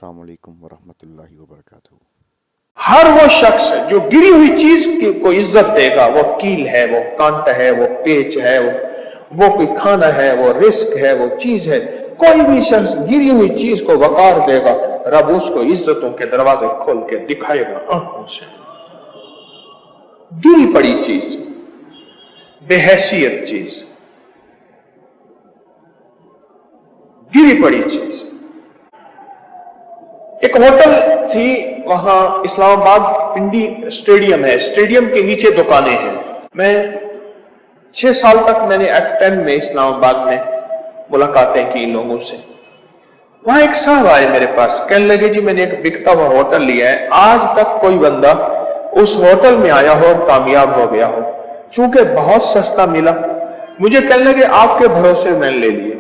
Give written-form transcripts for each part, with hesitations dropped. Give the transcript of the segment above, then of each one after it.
अस्सलाम वालेकुम वरहमतुल्लाहि वबरकातुहू। हर वो शख्स जो गिरी हुई चीज को इज्जत देगा, वो कील है, वो कांटा है, वो पेच है, वो कोई खाना है, वो रिस्क है, वो चीज है, कोई भी शख्स गिरी हुई चीज को वकार देगा, रब उसको इज्जतों के दरवाजे खोल के दिखाएगा आंखों से। गिरी पड़ी चीज, बेहैसियत चीज, गिरी पड़ी चीज। एक होटल थी, वहां इस्लामाबाद पिंडी स्टेडियम है, स्टेडियम के नीचे दुकानें हैं। मैं 6 साल तक मैंने F10 में इस्लामाबाद में मुलाकातें की लोगों से। वहां एक साहब आए मेरे पास, कहने लगे जी मैंने एक बिकता हुआ होटल लिया है, आज तक कोई बंदा उस होटल में आया हो और कामयाब हो गया हो, चूंकि बहुत सस्ता मिला। मुझे कहने लगे आपके भरोसे मैंने ले लिए,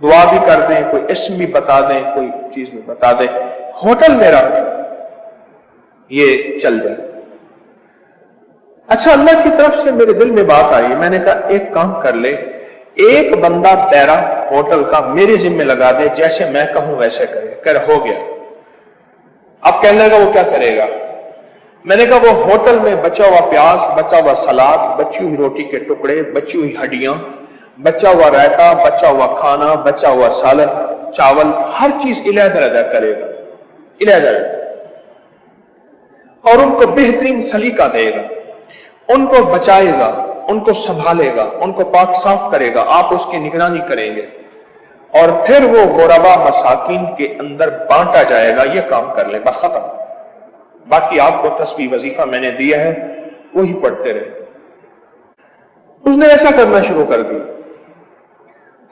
दुआ भी कर दें, कोई इसम भी बता दें, कोई चीज भी बता दें, होटल मेरा ये चल जाए। अच्छा, अल्लाह की तरफ से मेरे दिल में बात आई, मैंने कहा एक काम कर ले, एक बंदा तेरा होटल का मेरे जिम्मे लगा दे, जैसे मैं कहूं वैसे करे। कर हो गया। अब कहने लगा वो क्या करेगा? मैंने कहा वो होटल में बचा हुआ प्याज, बचा हुआ सलाद, बची हुई रोटी के टुकड़े, बची हुई हड्डियां, बचा हुआ रायता, बचा हुआ खाना, बचा हुआ सालन, चावल, हर चीज इलाही करेगा, इलाही, और उनको बेहतरीन सलीका देगा, उनको बचाएगा, उनको संभालेगा, उनको पाक साफ करेगा, आप उसकी निगरानी करेंगे, और फिर वो गोरबा मसाकिन के अंदर बांटा जाएगा। ये काम कर ले, बस खत्म। बाकी आपको तस्बीह वजीफा मैंने दिया है, वही पढ़ते रहे। उसने ऐसा करना शुरू कर दिया।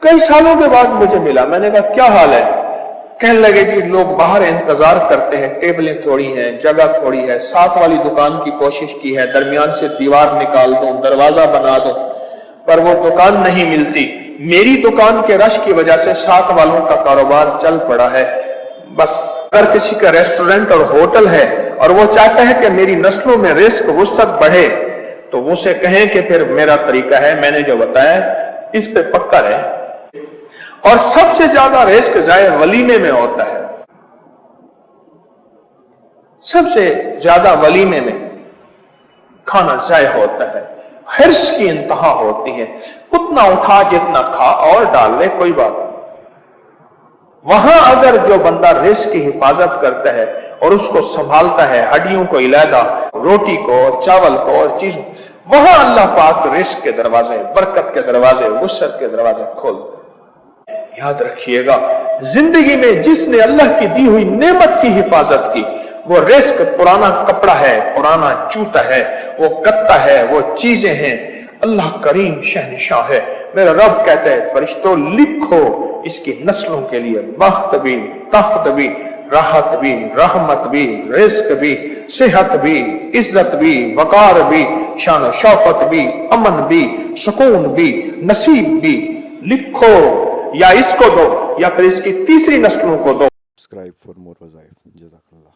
कई सालों के बाद मुझे मिला, मैंने कहा क्या हाल है? कहने लगे जी लोग बाहर इंतजार करते हैं, टेबलें थोड़ी हैं, जगह थोड़ी है, साथ वाली दुकान की कोशिश की है, दरमियान से दीवार निकाल दो, दरवाजा बना दो, पर वो दुकान नहीं मिलती। मेरी दुकान के रश की वजह से साथ वालों का कारोबार चल पड़ा है। बस अगर किसी का रेस्टोरेंट और होटल है और वो चाहता है कि मेरी नस्लों में रिस्क वुसअत बढ़े, तो वो से कहें कि फिर मेरा तरीका है, मैंने जो बताया इस पे पक्का रहे। और सबसे ज्यादा रिस्क जाए वलीमे में होता है, सबसे ज्यादा वलीमे में खाना जाय होता है, हिर्स की इंतहा होती है, उतना उठा जितना खा और डाल ले, कोई बात नहीं। वहां अगर जो बंदा रिस्क की हिफाजत करता है और उसको संभालता है, हड्डियों को इलादा, रोटी को, चावल को और चीज, वहां अल्लाह पाक रिस्क के दरवाजे, बरकत के दरवाजे, वुसअत के दरवाजे खोल। याद रखिएगा, जिंदगी में जिसने अल्लाह की दी हुई नेमत की हिफाजत की, वो रिस्क पुराना कपड़ा है, पुराना जूता है, वो गत्ता है, वो चीजें हैं। अल्लाह करीम शहनशाह है। मेरा रब कहता है फरिश्तों लिखो इसकी नस्लों के लिए बख्त भी, तख्त भी, राहत भी, रहमत भी, रिस्क भी, सेहत भी, इज्जत भी, वकार भी, शान शौकत भी, अमन भी, सुकून भी, नसीब भी। लिखो, या इसको दो या फिर इसकी तीसरी नस्लों को दो। सब्सक्राइब फॉर मोर वज़ाइफ। जज़ाकल्लाह।